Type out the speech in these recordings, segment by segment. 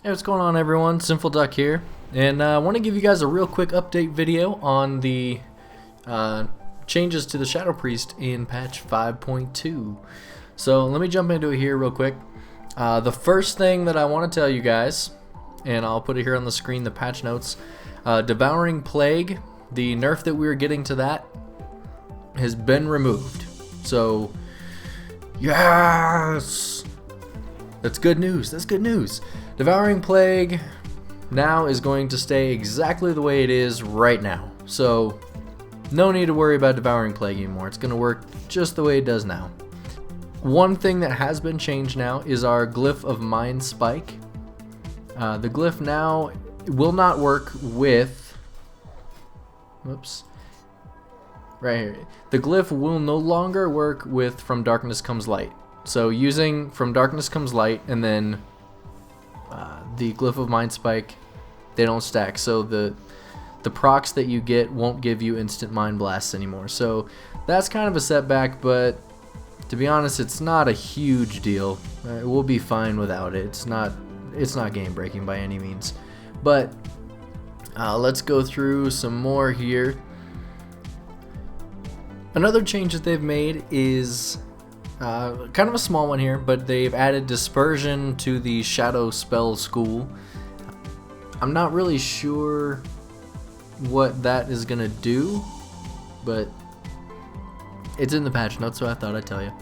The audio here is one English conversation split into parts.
Hey, what's going on, everyone? Sinful Duck here, and I want to give you guys a real quick update video on the changes to the Shadow Priest in patch 5.2. So let me jump into it here real quick. The first thing that I want to tell you guys, and I'll put it here on the screen, the patch notes, Devouring Plague, the nerf that we were getting to that, has been removed. So, yes! That's good news. That's good news. Devouring Plague now is going to stay exactly the way it is right now. So, no need to worry about Devouring Plague anymore. It's going to work just the way it does now. One thing that has been changed now is our Glyph of Mind Spike. The glyph now will not work with... Whoops. Right here. The glyph will no longer work with From Darkness Comes Light. So using From Darkness Comes Light and then the Glyph of Mind Spike, they don't stack. So the procs that you get won't give you instant Mind Blasts anymore. So that's kind of a setback, but to be honest, it's not a huge deal. We'll be fine without it. It's not game breaking by any means. But let's go through some more here. Another change that they've made is kind of a small one here, but they've added Dispersion to the Shadow Spell School. I'm not really sure what that is gonna do, but it's in the patch notes, so I thought I'd tell you.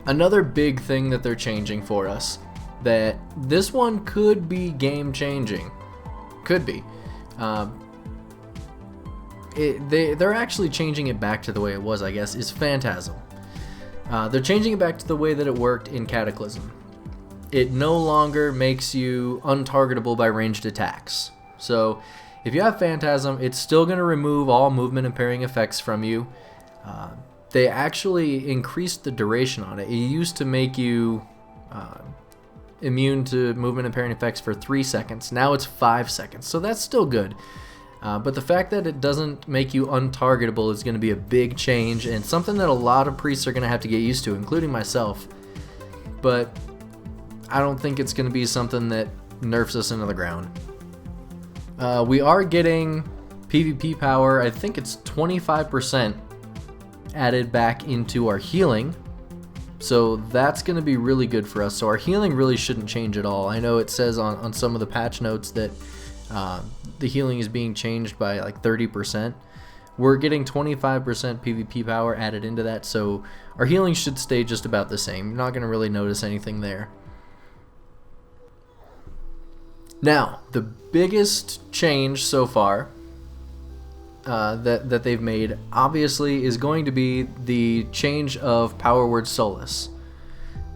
Another big thing that they're changing for us, that this one could be game changing, could be. They're actually changing it back to the way it was, I guess, is Phantasm. They're changing it back to the way that it worked in Cataclysm. It no longer makes you untargetable by ranged attacks. So if you have Phantasm, it's still going to remove all movement impairing effects from you. They actually increased the duration on it. It used to make you immune to movement impairing effects for 3 seconds. Now it's 5 seconds, so that's still good. But the fact that it doesn't make you untargetable is going to be a big change, and something that a lot of priests are going to have to get used to, including myself. But I don't think it's going to be something that nerfs us into the ground. We are getting PvP power, I think it's 25% added back into our healing. So that's going to be really good for us. So our healing really shouldn't change at all. I know it says on some of the patch notes that the healing is being changed by like 30%. We're getting 25% PvP power added into that, so our healing should stay just about the same. You're not going to really notice anything there. Now, the biggest change so far that they've made, obviously, is going to be the change of Power Word Solace,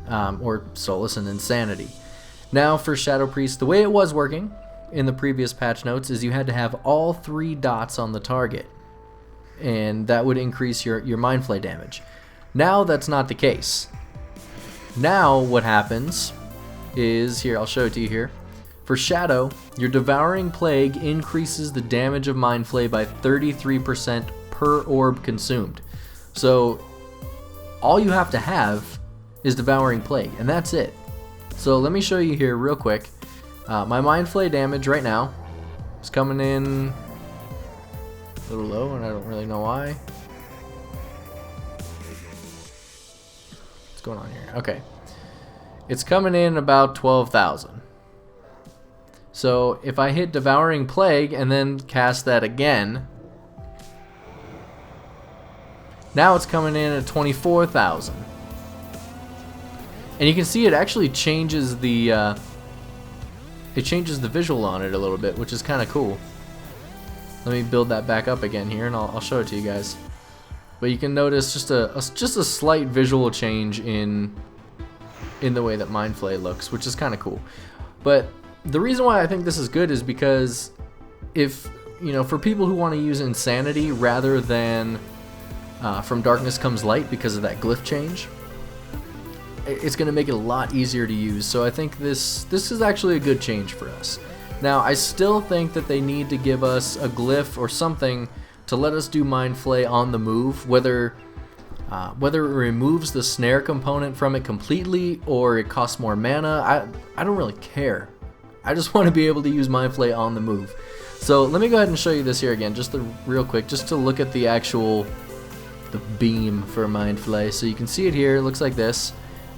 or Solace and Insanity. Now, for Shadow Priest, the way it was working in the previous patch notes is you had to have all 3 dots on the target, and that would increase your Mind Flay damage. Now that's not the case. Now what happens is, here, I'll show it to you here. For Shadow, your Devouring Plague increases the damage of Mind Flay by 33% per orb consumed. So all you have to have is Devouring Plague, and that's it. So let me show you here real quick. My Mind Flay damage right now is coming in a little low, and I don't really know why. What's going on here? Okay. It's coming in about 12,000. So if I hit Devouring Plague and then cast that again, now it's coming in at 24,000. And you can see it actually changes the visual on it a little bit, which is kind of cool. Let me build that back up again here, and I'll show it to you guys. But you can notice just a slight visual change in the way that Mind Flay looks, which is kind of cool. But the reason why I think this is good is because if, for people who want to use Insanity rather than From Darkness Comes Light because of that glyph change, it's going to make it a lot easier to use. So I think this is actually a good change for us. Now, I still think that they need to give us a glyph or something to let us do Mind Flay on the move, whether Whether it removes the snare component from it completely or it costs more mana, I don't really care. I just want to be able to use Mind Flay on the move. So let me go ahead and show you this here again, just real quick, just to look at the beam for Mind Flay. So you can see it here, it looks like this.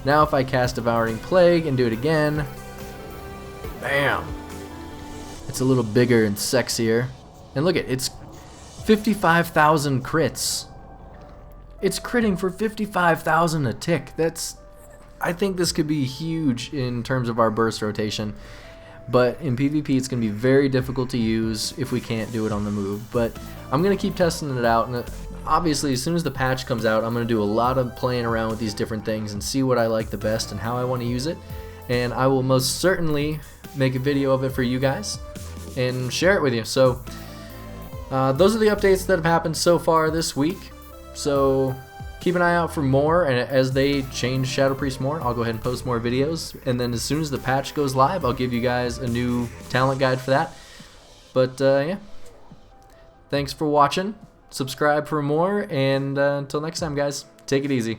Now if I cast Devouring Plague and do it again, bam! It's a little bigger and sexier. And look it's 55,000 crits. It's critting for 55,000 a tick. I think this could be huge in terms of our burst rotation. But in PvP it's going to be very difficult to use if we can't do it on the move. But I'm going to keep testing it out, and obviously as soon as the patch comes out I'm going to do a lot of playing around with these different things and see what I like the best and how I want to use it. And I will most certainly make a video of it for you guys and share it with you. So those are the updates that have happened so far this week. So keep an eye out for more, and as they change Shadow Priest more, I'll go ahead and post more videos, and then as soon as the patch goes live, I'll give you guys a new talent guide for that. But yeah, thanks for watching, subscribe for more, and until next time guys, take it easy.